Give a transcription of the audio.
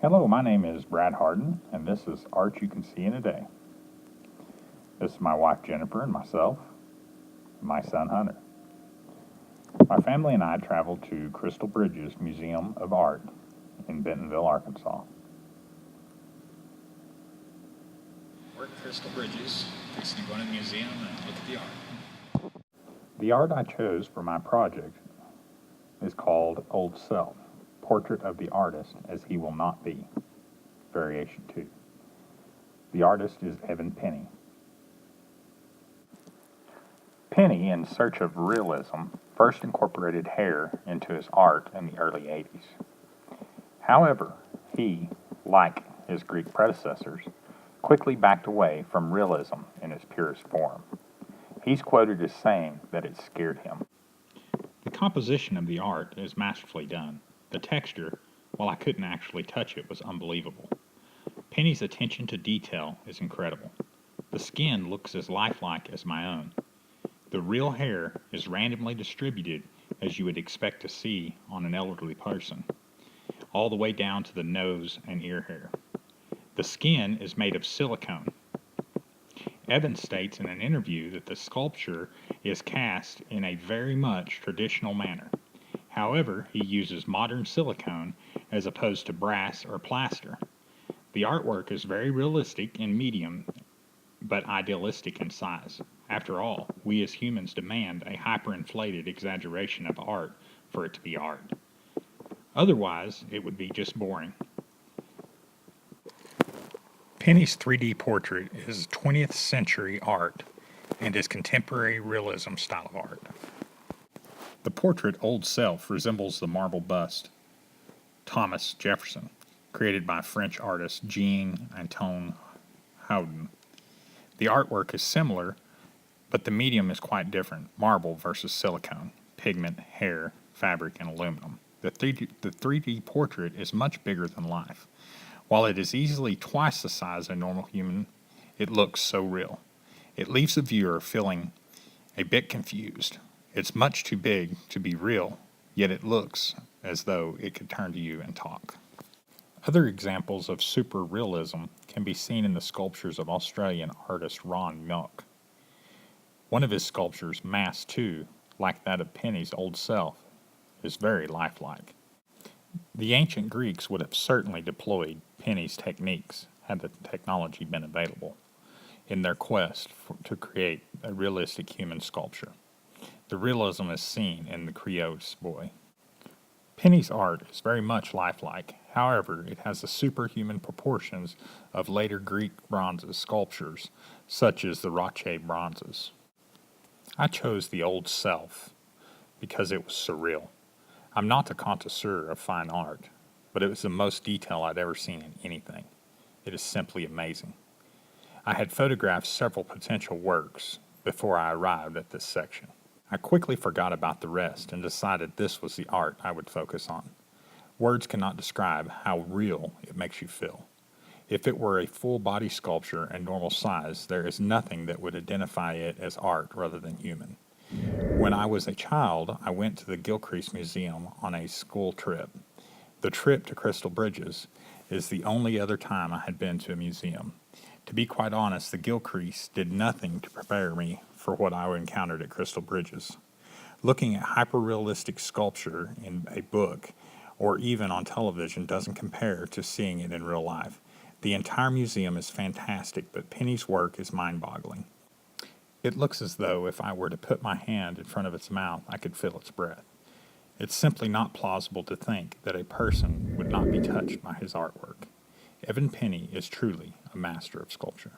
Hello, my name is Brad Hardin, and this is Art You Can See in a Day. This is my wife Jennifer and myself, and my son Hunter. My family and I traveled to Crystal Bridges Museum of Art in Bentonville, Arkansas. We're at Crystal Bridges, fixing to go in the museum and look at the art. The art I chose for my project is called Old Self, Portrait of the Artist as He Will Not Be, Variation 2. The artist is Evan Penny. Penny, in search of realism, first incorporated hair into his art in the early 80s. However, he, like his Greek predecessors, quickly backed away from realism in its purest form. He's quoted as saying that it scared him. The composition of the art is masterfully done. The texture, while I couldn't actually touch it, was unbelievable. Penny's attention to detail is incredible. The skin looks as lifelike as my own. The real hair is randomly distributed as you would expect to see on an elderly person, all the way down to the nose and ear hair. The skin is made of silicone. Evan states in an interview that the sculpture is cast in a very much traditional manner. However, he uses modern silicone as opposed to brass or plaster. The artwork is very realistic in medium, but idealistic in size. After all, we as humans demand a hyperinflated exaggeration of art for it to be art. Otherwise, it would be just boring. Penny's 3D portrait is 20th century art and is contemporary realism style of art. The portrait Old Self resembles the marble bust Thomas Jefferson, created by French artist Jean-Antoine Houdin. The artwork is similar, but the medium is quite different: marble versus silicone, pigment, hair, fabric, and aluminum. The 3D portrait is much bigger than life. While it is easily twice the size of a normal human, it looks so real. It leaves the viewer feeling a bit confused. It's much too big to be real, yet it looks as though it could turn to you and talk. Other examples of super realism can be seen in the sculptures of Australian artist Ron Milk. One of his sculptures, Mass 2, like that of Penny's Old Self, is very lifelike. The ancient Greeks would have certainly deployed Penny's techniques had the technology been available in their quest to create a realistic human sculpture. The realism is seen in the Creole's boy. Penny's art is very much lifelike. However, it has the superhuman proportions of later Greek bronze sculptures, such as the Roche bronzes. I chose the Old Self because it was surreal. I'm not a connoisseur of fine art, but it was the most detail I'd ever seen in anything. It is simply amazing. I had photographed several potential works before I arrived at this section. I quickly forgot about the rest and decided this was the art I would focus on. Words cannot describe how real it makes you feel. If it were a full-body sculpture and normal size, there is nothing that would identify it as art rather than human. When I was a child, I went to the Gilcrease Museum on a school trip. The trip to Crystal Bridges is the only other time I had been to a museum. To be quite honest, the Gilcrease did nothing to prepare me for what I encountered at Crystal Bridges. Looking at hyper-realistic sculpture in a book or even on television doesn't compare to seeing it in real life. The entire museum is fantastic, but Penny's work is mind-boggling. It looks as though if I were to put my hand in front of its mouth, I could feel its breath. It's simply not plausible to think that a person would not be touched by his artwork. Evan Penny is truly a master of sculpture.